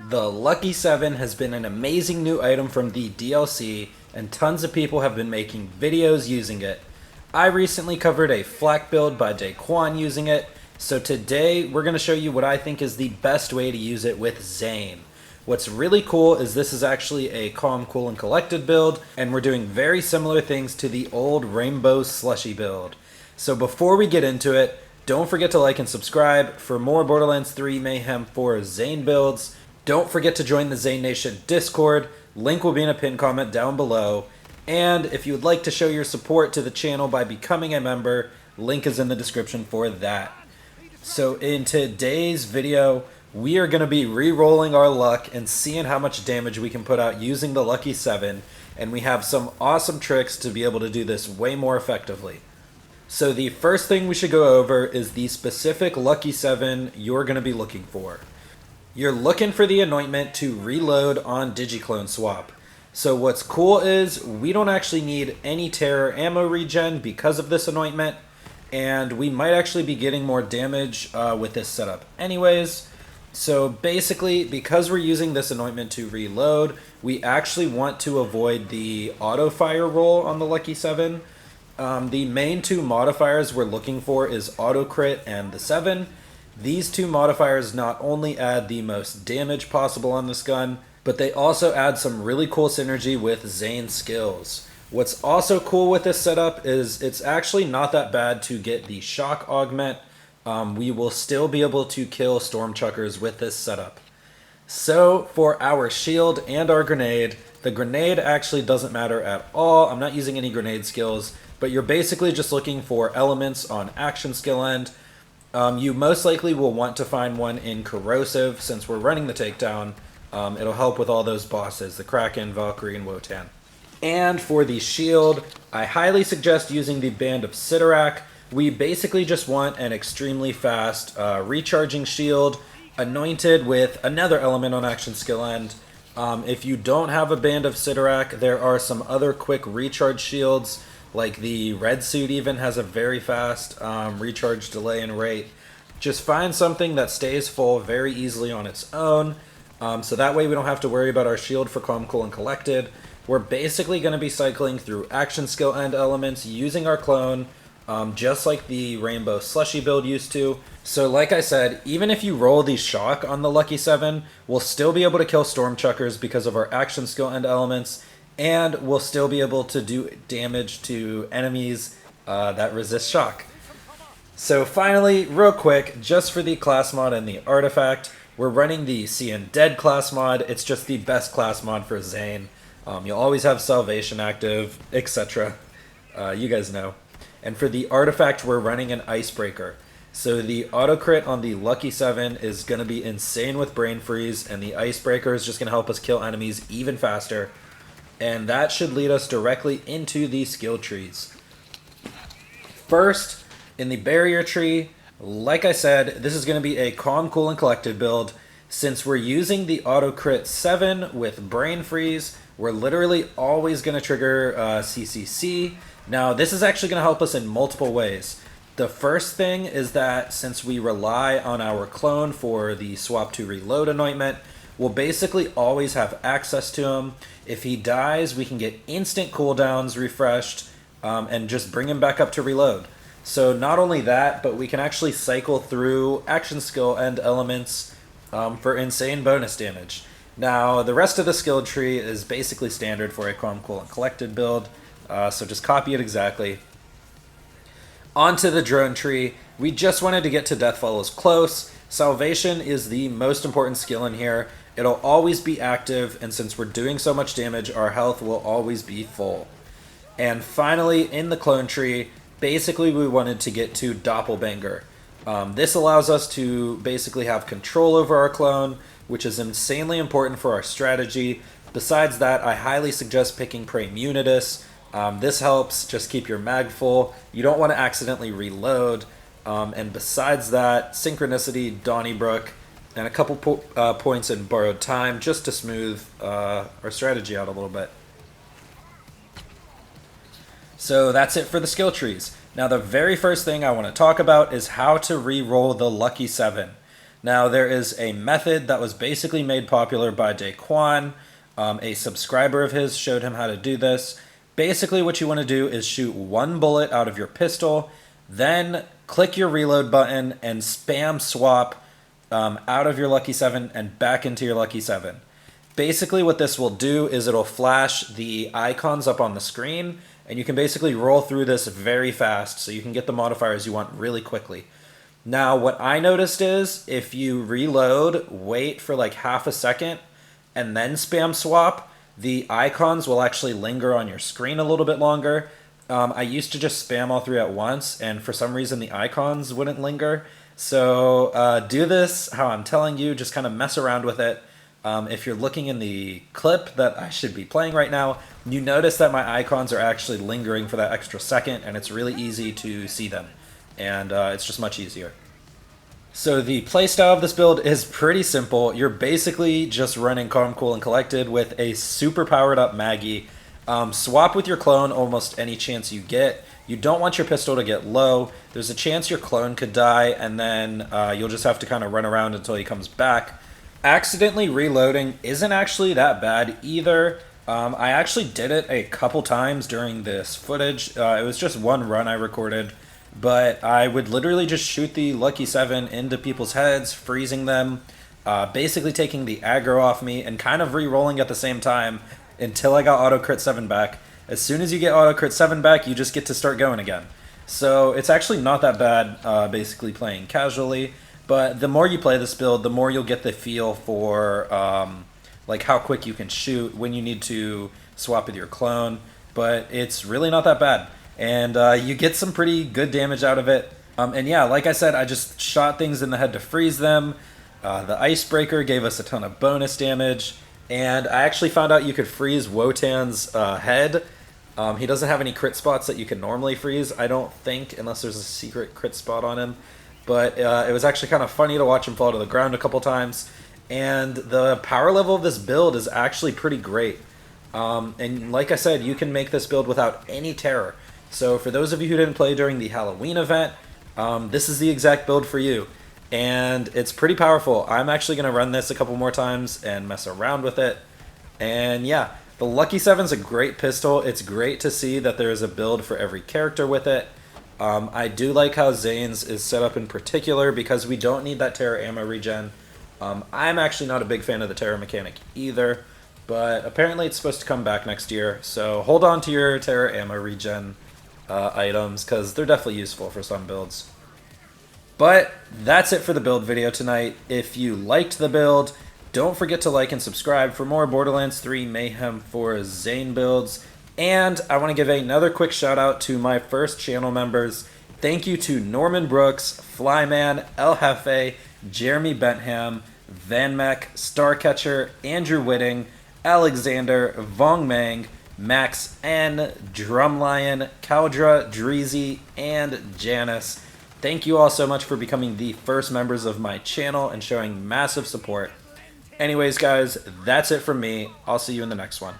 The Lucky 7 has been an amazing new item from the DLC, and tons of people have been making videos using it. I recently covered a flak build by Daquan using it, so today we're going to show you what I think is the best way to use it with Zane. What's really cool is this is actually a calm, cool, and collected build, and we're doing very similar things to the old Rainbow Slushy build. So before we get into it, don't forget to like and subscribe for more Borderlands 3 Mayhem 4 Zane builds. Don't forget to join the Zane Nation Discord. Link will be in a pinned comment down below. And if you would like to show your support to the channel by becoming a member, link is in the description for that. So in today's video, we are going to be re-rolling our luck and seeing how much damage we can put out using the Lucky 7. And we have some awesome tricks to be able to do this way more effectively. So the first thing we should go over is the specific Lucky 7 you're going to be looking for. You're looking for the anointment to reload on Digiclone swap. So what's cool is we don't actually need any terror ammo regen because of this anointment, and we might actually be getting more damage with this setup anyways. So basically, because we're using this anointment to reload, we actually want to avoid the auto fire roll on the Lucky 7. The main two modifiers we're looking for is auto crit and the 7. These two modifiers not only add the most damage possible on this gun, but they also add some really cool synergy with Zane's skills. What's also cool with this setup is it's actually not that bad to get the shock augment. We will still be able to kill stormchuckers with this setup. So for our shield and our grenade, the grenade actually doesn't matter at all. I'm not using any grenade skills, but you're basically just looking for elements on action skill end. You most likely will want to find one in corrosive since we're running the takedown. It'll help with all those bosses, the Kraken, Valkyrie, and Wotan. And for the shield, I highly suggest using the Band of Sidorak. We basically just want an extremely fast recharging shield anointed with another element on action skill end. If you don't have a Band of Sidorak, there are some other quick recharge shields. Like the red suit even has a very fast recharge delay and rate. Just find something that stays full very easily on its own. So that way we don't have to worry about our shield for calm, cool, and collected. We're basically going to be cycling through action skill end elements using our clone, just like the Rainbow Slushy build used to. So like I said, even if you roll the shock on the Lucky 7, we'll still be able to kill stormchuckers because of our action skill end elements. And we'll still be able to do damage to enemies that resist shock. So finally, real quick, just for the class mod and the artifact, we're running the Seeing Dead class mod. It's just the best class mod for Zane. You'll always have Salvation active, etc. You guys know. And for the artifact, we're running an Icebreaker. So the auto crit on the Lucky 7 is going to be insane with Brain Freeze, and the Icebreaker is just going to help us kill enemies even faster. And that should lead us directly into the skill trees. First, in the barrier tree, like I said, this is going to be a calm, cool, and collected build. Since we're using the auto crit 7 with Brain Freeze, we're literally always going to trigger CCC. Now, this is actually going to help us in multiple ways. The first thing is that since we rely on our clone for the swap to reload anointment, we'll basically always have access to him. If he dies, we can get instant cooldowns refreshed and just bring him back up to reload. So not only that, but we can actually cycle through action skill end elements for insane bonus damage. Now, the rest of the skill tree is basically standard for a calm, cool, and collected build, so just copy it exactly. Onto the drone tree, we just wanted to get to Death Follows Close. Salvation is the most important skill in here. It'll always be active, and since we're doing so much damage, our health will always be full. And finally, in the clone tree, basically we wanted to get to Doppelbanger. This allows us to basically have control over our clone, which is insanely important for our strategy. Besides that, I highly suggest picking Prey Munitus. This helps just keep your mag full. You don't want to accidentally reload. And besides that, Synchronicity, Donnybrook, and a couple points in Borrowed Time just to smooth our strategy out a little bit. So that's it for the skill trees. Now the very first thing I want to talk about is how to re-roll the Lucky 7. Now, there is a method that was basically made popular by Daquan. A subscriber of his showed him how to do this. Basically, what you want to do is shoot one bullet out of your pistol, then click your reload button and spam swap out of your Lucky 7 and back into your Lucky 7. Basically, what this will do is it'll flash the icons up on the screen, and you can basically roll through this very fast so you can get the modifiers you want really quickly. Now, what I noticed is if you reload, wait for like half a second, and then spam swap, the icons will actually linger on your screen a little bit longer. I used to just spam all three at once, and for some reason the icons wouldn't linger. So do this how I'm telling you, just kind of mess around with it. If you're looking in the clip that I should be playing right now, you notice that my icons are actually lingering for that extra second, and it's really easy to see them. And it's just much easier. So the playstyle of this build is pretty simple. You're basically just running Calm, Cool, and Collected with a super powered up Maggie. Swap with your clone almost any chance you get. You don't want your pistol to get low. There's a chance your clone could die, and then you'll just have to kind of run around until he comes back. Accidentally reloading isn't actually that bad either. I actually did it a couple times during this footage. It was just one run I recorded. But I would literally just shoot the Lucky 7 into people's heads, freezing them, basically taking the aggro off me, and kind of re-rolling at the same time until I got auto crit 7 back. As soon as you get auto crit 7 back, you just get to start going again. So it's actually not that bad, basically playing casually. But the more you play this build, the more you'll get the feel for like how quick you can shoot, when you need to swap with your clone. But it's really not that bad. And you get some pretty good damage out of it. And yeah, like I said, I just shot things in the head to freeze them. The Icebreaker gave us a ton of bonus damage. And I actually found out you could freeze Wotan's head. He doesn't have any crit spots that you can normally freeze, I don't think, unless there's a secret crit spot on him. But it was actually kind of funny to watch him fall to the ground a couple times. And the power level of this build is actually pretty great. And like I said, you can make this build without any terror. So for those of you who didn't play during the Halloween event, this is the exact build for you. And it's pretty powerful. I'm actually going to run this a couple more times and mess around with it. And yeah, the Lucky 7's a great pistol. It's great to see that there is a build for every character with it. I do like how Zane's is set up in particular because we don't need that Terra ammo regen. I'm actually not a big fan of the Terra mechanic either, but apparently it's supposed to come back next year. So hold on to your Terra ammo regen items because they're definitely useful for some builds. But that's it for the build video tonight. If you liked the build, don't forget to like and subscribe for more Borderlands 3 Mayhem for Zane builds. And I want to give another quick shout out to my first channel members. Thank you to Norman Brooks, Flyman, El Jefe, Jeremy Bentham, vanmec, Starcatcher, Andrew Whitting, Alexander, Vong Meng, Max N, Drumlion, Kaldra, Dreazzy, and Janus. Thank you all so much for becoming the first members of my channel and showing massive support. Anyways, guys, that's it from me. I'll see you in the next one.